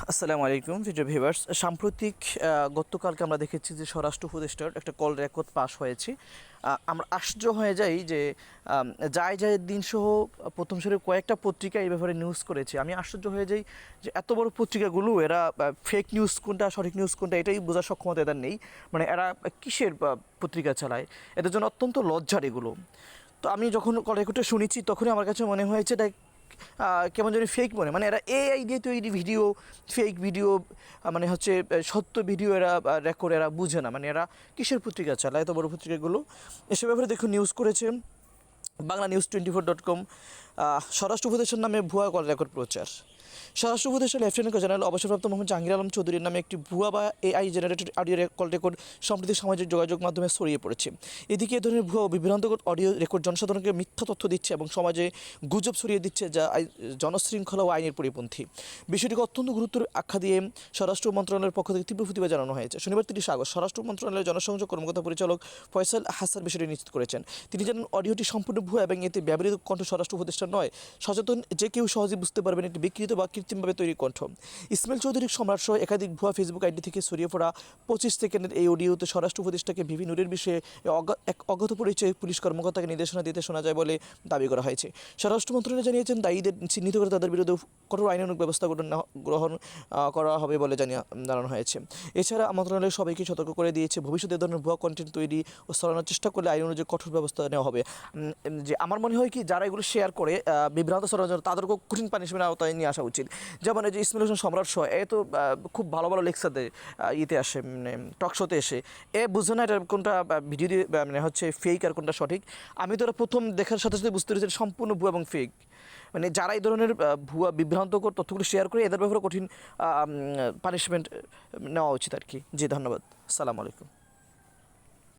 আসসালামু আলাইকুম video viewers. সাম্প্রতিক গতকালকে আমরা দেখেছি যে স্বরাষ্ট্র উপদেষ্টার একটা কল রেকর্ড পাস হয়েছে। আমরা আশ্চর্য হয়ে যাই যে যায় দিন সহ প্রথম সারির কয়েকটা পত্রিকা এই ব্যাপারে নিউজ করেছে। আমি আশ্চর্য হয়ে যাই যে এত বড় পত্রিকাগুলো এরা ফেক নিউজ কোনটা সঠিক নিউজ কোনটা এটাই বোঝার সক্ষমতা এদের নেই। মানে এরা কিসের পত্রিকা চালায়, এদের জন্য অত্যন্ত লজ্জার এগুলো। তো আমি যখন কল রেকর্ডটা শুনেছি তখনই আমার কাছে মনে হয়েছে এটা কেমন যেন ফেক মানে এরা এআই দিয়ে তৈরি ভিডিও, ফেক ভিডিও, মানে হচ্ছে সত্য ভিডিও এরা রেকর্ড এরা বুঝে না। মানে এরা কিসের পত্রিকা চালায় এত বড় পত্রিকাগুলো। এসব ব্যাপারে দেখুন নিউজ করেছে Banglanews24.com। স্বরাষ্ট্র উপদেশের নামে ভুয়া কল রেকর্ড প্রচার। স্বরাষ্ট্র উপদেষ্টা লেফটেন্যান্ট জেনারেল অবসরপ্রাপ্ত মোহাম্মদ জাহাঙ্গীর আলম চৌধুরীর নামে একটি ভুয়া বা AI generated audio call record সম্প্রতি সামাজিক যোগাযোগ মাধ্যমে ছড়িয়ে পড়েছে। এদিকে এ ধরনের ভুয়া ও বিভ্রান্তকর অডিও রেকর্ড জনসাধারণকে মিথ্যা তথ্য দিচ্ছে এবং সমাজে গুজব ছড়িয়ে দিচ্ছে, যা জনশৃঙ্খলা ও আইনের পরিপন্থী। বিষয়টিকে অত্যন্ত গুরুত্বের আখ্যা দিয়ে স্বরাষ্ট্র মন্ত্রণালয়ের পক্ষ থেকে তীব্র প্রতিবাদ জানানো হয়েছে। শনিবার 30 আগস্ট স্বরাষ্ট্র মন্ত্রণালয়ের জনসংযোগ কর্মকর্তা পরিচালক ফয়সাল হাসান বিষয়টি নিশ্চিত করেছেন। তিনি জানান, অডিওটি সম্পূর্ণ ভুয়া এবং এতে ব্যবহৃত কণ্ঠ স্বরাষ্ট্র উপদেষ্টা নয়। সচেতন যে কেউ সহজে বুঝতে পারবেন এটি বিকৃত বা কৃত্রিমভাবে তৈরি কণ্ঠ। ইসমাইল চৌধুরী সম্রাট সহ একাধিক ভুয়া ফেসবুক আইডি থেকে ছড়িয়ে পড়া 25 সেকেন্ডের এই অডিওতে স্বরাষ্ট্র উপদেষ্টাকে বিভি নূরের বিষয়ে এক অজ্ঞাত পরিচয়ে পুলিশ কর্মকর্তাকে নির্দেশনা দিতে শোনা যায় বলে দাবি করা হয়েছে। স্বরাষ্ট্র মন্ত্রণালয় জানিয়েছেন, দায়ীদের চিহ্নিত করে তাদের বিরুদ্ধে কঠোর আইনানুগ ব্যবস্থা গ্রহণ করা হবে বলে জানানো হয়েছে। এছাড়া মন্ত্রণালয় সবাইকে সতর্ক করে দিয়েছে, ভবিষ্যতে এ ধরনের ভুয়া কন্টেন্ট তৈরি ও ছড়ানোর চেষ্টা করলে আইন অনুযায়ী কঠোর ব্যবস্থা নেওয়া হবে। যে আমার মনে হয় কি, যারা এগুলো শেয়ার করে বিভ্রান্ত ছড়ানোর জন্য তাদেরকেও কঠিন পানিশমেন্টের আওতায় নিয়ে আসা উচিত। যেমন এই যে ইসমাইল হোসেন সম্রাট সহ এ তো খুব ভালো ভালো লেকচার দেয়, ইতে আসে মানে টক শোতে এসে, এ বুঝে না এটা কোনটা ভিডিও দিয়ে মানে হচ্ছে ফেক আর কোনটা সঠিক। আমি তো প্রথম দেখার সাথে সাথে বুঝতে পেরেছি সম্পূর্ণ ভুয়া এবং ফেক। মানে যারা এই ধরনের ভুয়া বিভ্রান্তকর তথ্যগুলো শেয়ার করে এদের ব্যাপারে কঠিন পানিশমেন্ট নেওয়া উচিত আর কি। জি ধন্যবাদ, আসসালামু আলাইকুম।